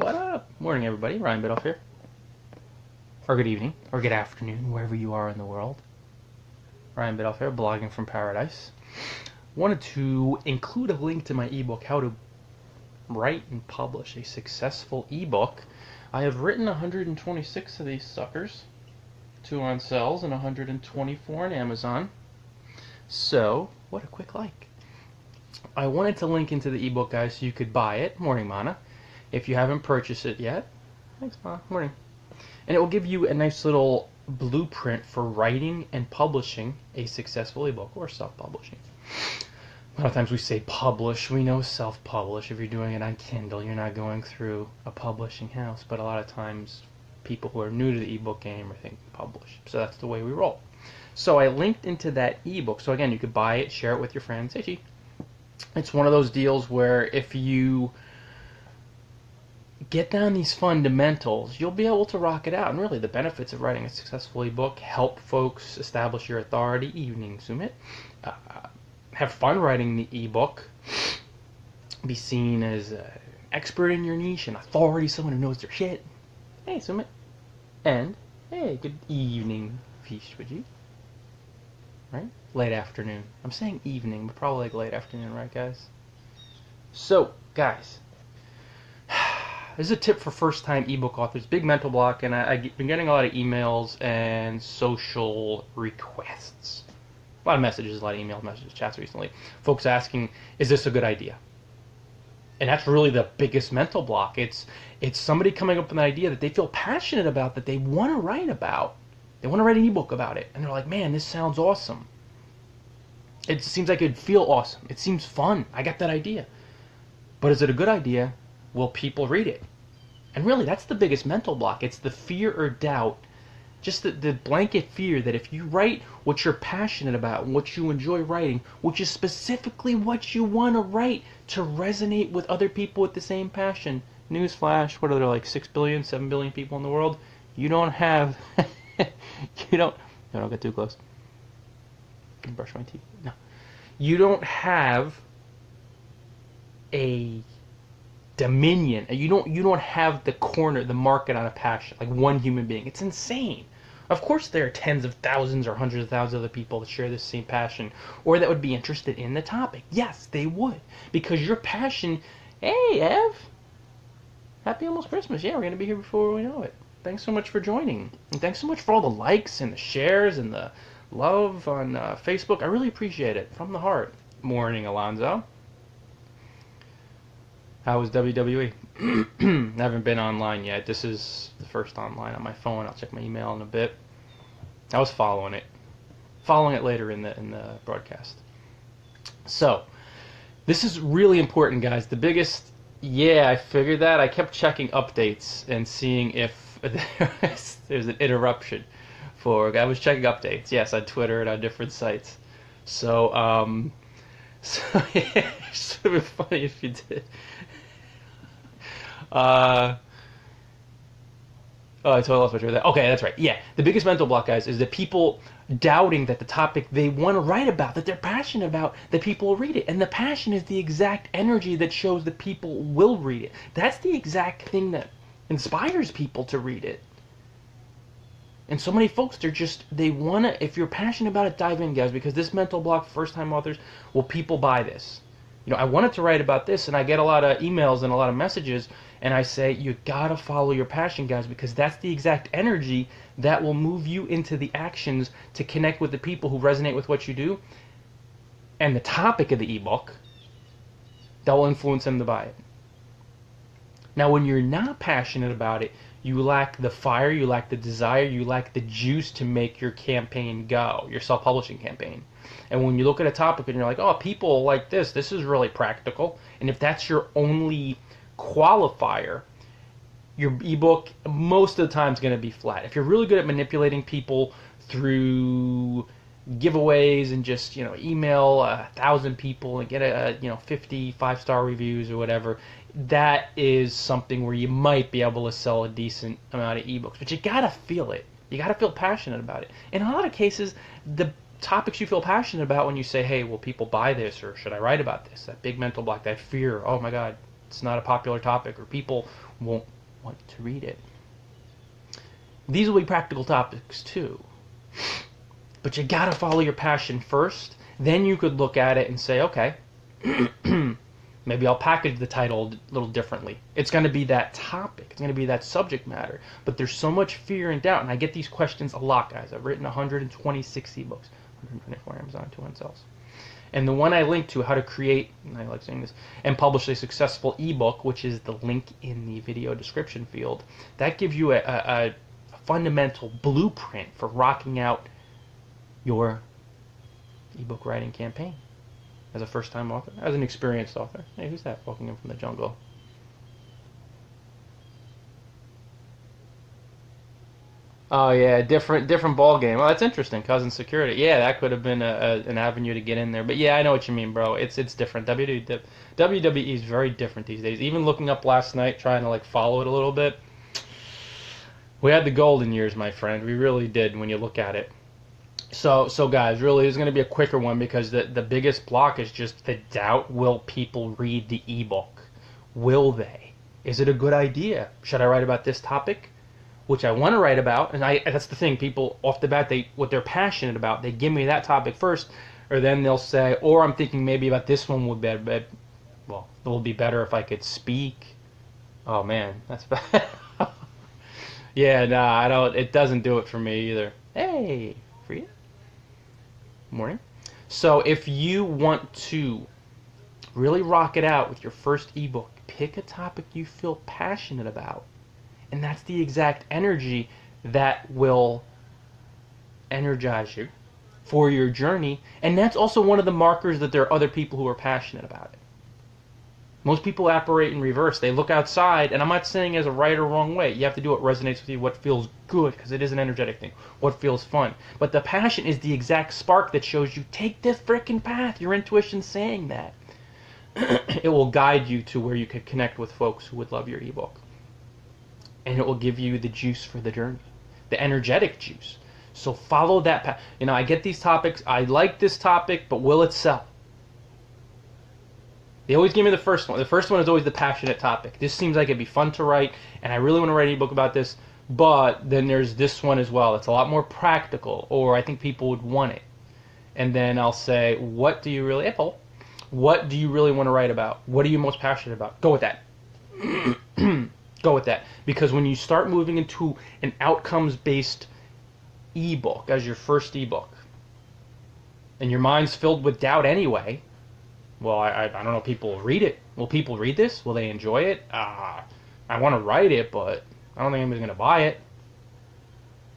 What up? Morning, everybody. Ryan Biddulph here. Or good evening, or good afternoon, wherever you are in the world. Ryan Biddulph here, blogging from paradise. Wanted to include a link to my ebook, How to Write and Publish a Successful Ebook. I have written 126 of these suckers, 2 on Sells and 124 on Amazon. So, what a quick like. I wanted to link into the ebook, guys, so you could buy it. Morning, Mana. If you haven't purchased it yet, thanks, Ma. Morning. And it will give you a nice little blueprint for writing and publishing a successful ebook, or self-publishing. A lot of times we say publish, we know self-publish. If you're doing it on Kindle, you're not going through a publishing house, but a lot of times people who are new to the ebook game are thinking publish. So that's the way we roll. So I linked into that ebook. So again, you could buy it, share it with your friends. Hey, G. It's one of those deals where if you get down these fundamentals, you'll be able to rock it out. And really, the benefits of writing a successful ebook: help folks establish your authority. Evening, Sumit. Have fun writing the ebook. Be seen as an expert in your niche, an authority, someone who knows their shit. Hey, Sumit. And hey, good evening, Vishwaji. Right? Late afternoon. I'm saying evening, but probably like late afternoon, right, guys? So, guys. This is a tip for first-time ebook authors. Big mental block, and I've been getting a lot of emails and social requests. A lot of messages, a lot of email messages, chats recently. Folks asking, is this a good idea? And that's really the biggest mental block. It's somebody coming up with an idea that they feel passionate about, that they want to write about. They want to write an ebook about it. And they're like, man, this sounds awesome. It seems like it'd feel awesome. It seems fun. I got that idea. But is it a good idea? Will people read it? And really, that's the biggest mental block. It's the fear or doubt, just the blanket fear that if you write what you're passionate about, what you enjoy writing, which is specifically what you want to write to resonate with other people with the same passion. Newsflash, what are there, like 6 billion, 7 billion people in the world? You don't have, don't get too close. I can brush my teeth. No. You don't have a dominion. You don't have the market on a passion, like one human being. It's insane. Of course there are tens of thousands or hundreds of thousands of other people that share this same passion, or that would be interested in the topic. Yes, they would. Because your passion, hey, Ev, happy almost Christmas. Yeah, we're going to be here before we know it. Thanks so much for joining. And thanks so much for all the likes and the shares and the love on Facebook. I really appreciate it. From the heart. Morning, Alonzo. How was WWE? I haven't been online yet. This is the first online on my phone. I'll check my email in a bit. I was following it. Following it later in the broadcast. So, this is really important, guys. The biggest... Yeah, I figured that. I kept checking updates and seeing if there's an interruption. I was checking updates, yes, on Twitter and on different sites. So yeah, it would have been funny if you did. Oh, I totally lost my train of thought. Okay, that's right. Yeah, the biggest mental block, guys, is that people doubting that the topic they want to write about, that they're passionate about, that people will read it. And the passion is the exact energy that shows that people will read it. That's the exact thing that inspires people to read it. And so many folks, they want to, if you're passionate about it, dive in, guys, because this mental block, first-time authors, will people buy this? You know, I wanted to write about this, and I get a lot of emails and a lot of messages, and I say, you gotta follow your passion, guys, because that's the exact energy that will move you into the actions to connect with the people who resonate with what you do, and the topic of the ebook that will influence them to buy it. Now, when you're not passionate about it, you lack the fire, you lack the desire, you lack the juice to make your campaign go, your self-publishing campaign. And when you look at a topic and you're like, oh, people like this is really practical, and if that's your only qualifier, your ebook most of the time is going to be flat. If you're really good at manipulating people through giveaways and just, email 1,000 people and get 50 5-star reviews or whatever, that is something where you might be able to sell a decent amount of ebooks. But you gotta feel it. You gotta feel passionate about it. In a lot of cases, the topics you feel passionate about, when you say, hey, will people buy this, or should I write about this? That big mental block, that fear, oh my God, it's not a popular topic or people won't want to read it. These will be practical topics too. But you gotta follow your passion first. Then you could look at it and say, okay, maybe I'll package the title a little differently. It's going to be that topic. It's going to be that subject matter. But there's so much fear and doubt. And I get these questions a lot, guys. I've written 126 ebooks, 124 Amazon, 200 sales. And the one I linked to, how to create, and I like saying this, and publish a successful ebook, which is the link in the video description field, that gives you a fundamental blueprint for rocking out your ebook writing campaign as a first-time author, as an experienced author. Hey, who's that walking in from the jungle? Oh yeah, different ball game. Well, that's interesting. Cousin security. Yeah, that could have been an avenue to get in there. But yeah, I know what you mean, bro. It's different. WWE is very different these days. Even looking up last night, trying to like follow it a little bit. We had the golden years, my friend. We really did when you look at it. So guys, really, it's going to be a quicker one because the biggest block is just the doubt. Will people read the ebook? Will they? Is it a good idea? Should I write about this topic, which I want to write about? And that's the thing. People off the bat, what they're passionate about, they give me that topic first, or then they'll say, or I'm thinking maybe about this one would be, well, it will be better if I could speak. Oh man, that's bad. Yeah, no, I don't. It doesn't do it for me either. Hey, Frida. Morning. So if you want to really rock it out with your first ebook, pick a topic you feel passionate about. And that's the exact energy that will energize you for your journey. And that's also one of the markers that there are other people who are passionate about it. Most people operate in reverse. They look outside, and I'm not saying as a right or wrong way. You have to do what resonates with you, what feels good, because it is an energetic thing, what feels fun. But the passion is the exact spark that shows you, take this frickin' path. Your intuition's saying that. It will guide you to where you can connect with folks who would love your ebook. And it will give you the juice for the journey, the energetic juice. So follow that path. You know, I get these topics. I like this topic, but will it sell? They always give me the first one. The first one is always the passionate topic. This seems like it'd be fun to write, and I really want to write an ebook about this. But then there's this one as well. It's a lot more practical, or I think people would want it. And then I'll say, what do you really want to write about? What are you most passionate about? Go with that. Go with that. Because when you start moving into an outcomes-based ebook as your first ebook, and your mind's filled with doubt anyway, well, I don't know if people will read it. Will people read this? Will they enjoy it? I want to write it, but I don't think anybody's going to buy it.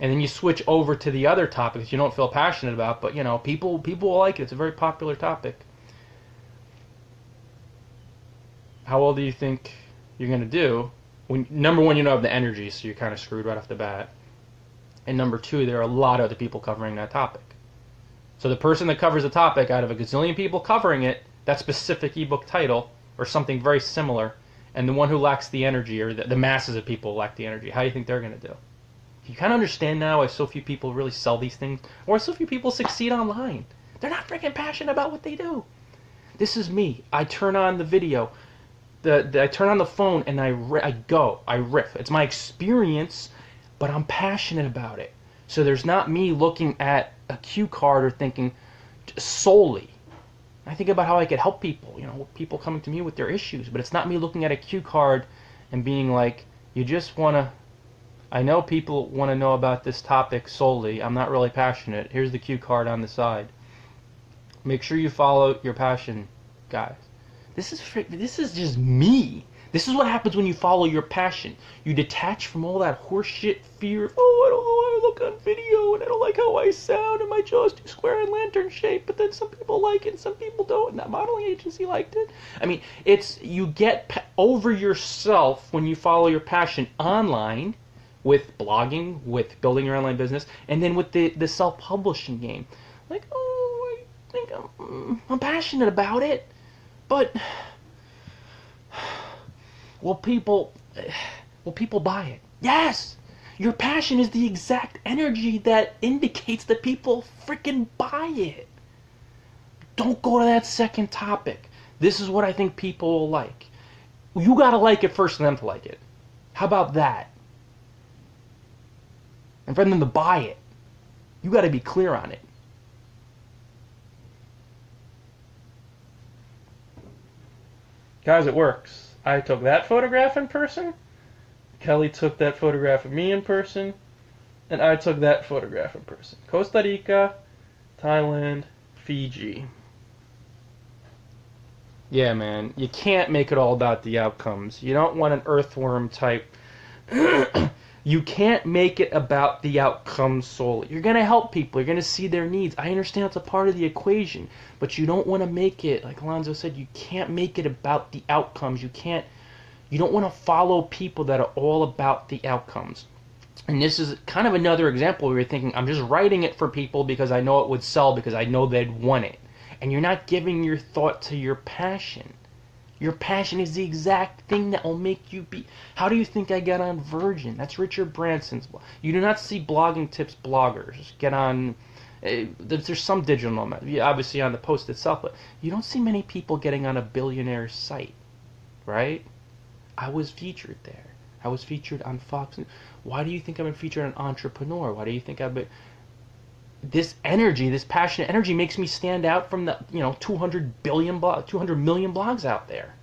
And then you switch over to the other topics you don't feel passionate about, but you know, people will like it. It's a very popular topic. How well do you think you're going to do? Number one, you don't have the energy, so you're kind of screwed right off the bat. And number two, there are a lot of other people covering that topic. So the person that covers the topic out of a gazillion people covering it, that specific ebook title, or something very similar, and the one who lacks the energy, or the masses of people lack the energy, how do you think they're going to do? You kind of understand now why so few people really sell these things, or so few people succeed online. They're not freaking passionate about what they do. This is me. I turn on the video, I turn on the phone, and I riff. It's my experience, but I'm passionate about it. So there's not me looking at a cue card or thinking solely. I think about how I could help people, you know, people coming to me with their issues, but it's not me looking at a cue card and being like, you just want to, I know people want to know about this topic solely, I'm not really passionate, here's the cue card on the side. Make sure you follow your passion, guys. This is just me. This is what happens when you follow your passion. You detach from all that horseshit fear. Oh, I don't know how I look on video, and I don't like how I sound, and my jaw's too square and lantern shaped. But then some people like it, and some people don't. And that modeling agency liked it. I mean, you get over yourself when you follow your passion online, with blogging, with building your online business, and then with the self-publishing game. Like, oh, I think I'm passionate about it, but will people buy it? Yes! Your passion is the exact energy that indicates that people freaking buy it. Don't go to that second topic. This is what I think people will like. You got to like it first for them to like it. How about that? And for them to buy it, you got to be clear on it. Guys, it works. I took that photograph in person. Kelly took that photograph of me in person. And I took that photograph in person. Costa Rica, Thailand, Fiji. Yeah, man. You can't make it all about the outcomes. You don't want an earthworm type. You can't make it about the outcomes solely. You're going to help people. You're going to see their needs. I understand it's a part of the equation. But you don't want to make it, like Alonzo said, you can't make it about the outcomes. You don't want to follow people that are all about the outcomes. And this is kind of another example where you're thinking, I'm just writing it for people because I know it would sell, because I know they'd want it. And you're not giving your thought to your passion. Your passion is the exact thing that will make you be... How do you think I got on Virgin? That's Richard Branson's blog. You do not see blogging tips bloggers get on... There's some digital nomad, obviously on the post itself, but you don't see many people getting on a billionaire site, right? I was featured there. I was featured on Fox. Why do you think I've been featured on Entrepreneur? Why do you think I've been... This energy, this passionate energy makes me stand out from the 200 million blogs out there.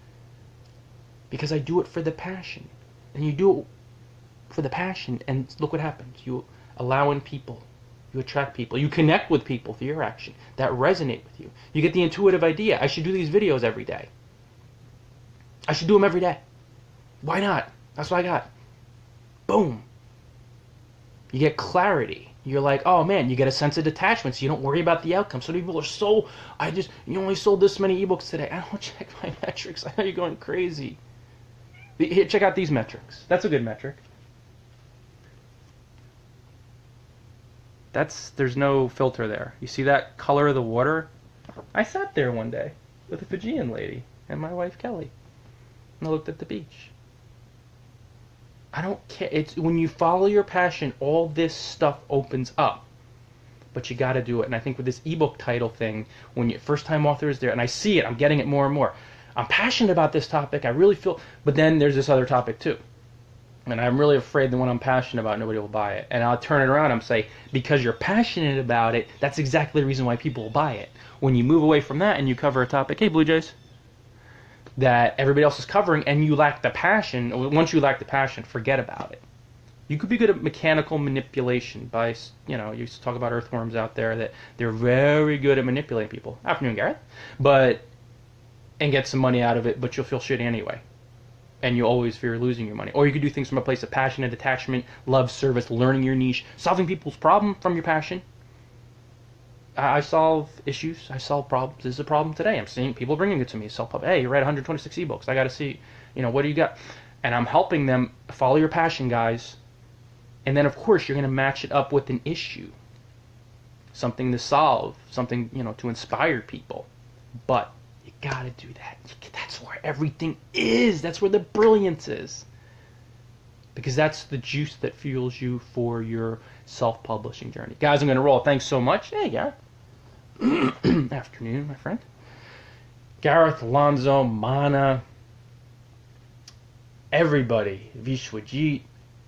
Because I do it for the passion. And you do it for the passion, and look what happens. You allow in people. You attract people. You connect with people through your action that resonate with you. You get the intuitive idea. I should do these videos every day. I should do them every day. Why not? That's what I got. Boom. You get clarity. You're like, oh man, you get a sense of detachment, so you don't worry about the outcome. So many people are you only sold this many ebooks today. I don't check my metrics. I know you're going crazy. Here, check out these metrics. That's a good metric. There's no filter there. You see that color of the water? I sat there one day with a Fijian lady and my wife Kelly, and I looked at the beach. I don't care. It's when you follow your passion, all this stuff opens up. But you got to do it. And I think with this ebook title thing, when you first-time author is there, and I see it, I'm getting it more and more. I'm passionate about this topic. I really feel. But then there's this other topic too, and I'm really afraid that when I'm passionate about it, nobody will buy it. And I'll turn it around and say, because you're passionate about it, that's exactly the reason why people will buy it. When you move away from that and you cover a topic, hey Blue Jays, that everybody else is covering, and you lack the passion. Once you lack the passion, forget about it. You could be good at mechanical manipulation by, you used to talk about earthworms out there that they're very good at manipulating people. Afternoon, Gareth. And get some money out of it, but you'll feel shitty anyway. And you always fear losing your money. Or you could do things from a place of passion and detachment, love, service, learning your niche, solving people's problem from your passion. I solve issues. I solve problems. This is a problem today. I'm seeing people bringing it to me. Hey, you read 126 ebooks. I got to see, what do you got? And I'm helping them follow your passion, guys. And then, of course, you're going to match it up with an issue. Something to solve. Something, to inspire people. But you got to do that. That's where everything is. That's where the brilliance is. Because that's the juice that fuels you for your self-publishing journey. Guys, I'm going to roll. Thanks so much. Hey, yeah. Afternoon, my friend. Gareth, Alonzo, Mana, everybody, Vishwajit,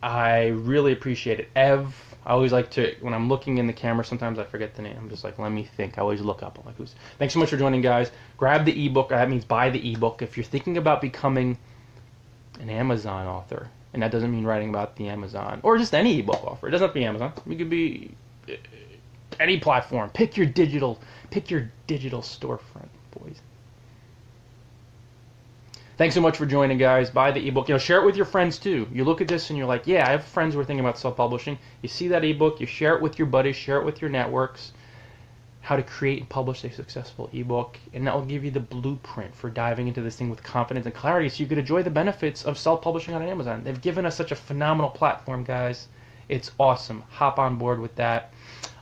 I really appreciate it. Ev, I always like to, when I'm looking in the camera, sometimes I forget the name. I'm just like, let me think. I always look up. I'm like, who's? Thanks so much for joining, guys. Grab the ebook. That means buy the ebook. If you're thinking about becoming an Amazon author, and that doesn't mean writing about the Amazon, or just any ebook offer. It doesn't have to be Amazon. You could be any platform. Pick your digital storefront, boys. Thanks so much for joining, guys. Buy the ebook. Share it with your friends too. You look at this and you're like, yeah, I have friends who are thinking about self-publishing. You see that ebook, you share it with your buddies, share it with your networks. How to create and publish a successful ebook, and that will give you the blueprint for diving into this thing with confidence and clarity, so you can enjoy the benefits of self-publishing on Amazon. They've given us such a phenomenal platform, guys. It's awesome. Hop on board with that.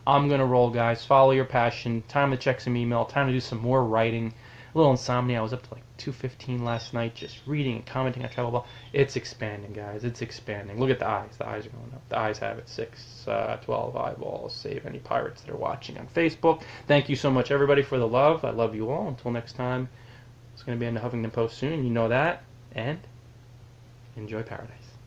I'm gonna roll, guys. Follow your passion. Time to check some email. Time to do some more writing. A little insomnia. I was up to like 2:15 last night, just reading and commenting on Travel Ball. It's expanding, guys. It's expanding. Look at the eyes. The eyes are going up. The eyes have it. 12 eyeballs. Save any pirates that are watching on Facebook. Thank you so much, everybody, for the love. I love you all. Until next time, it's going to be in the Huffington Post soon. You know that. And enjoy paradise.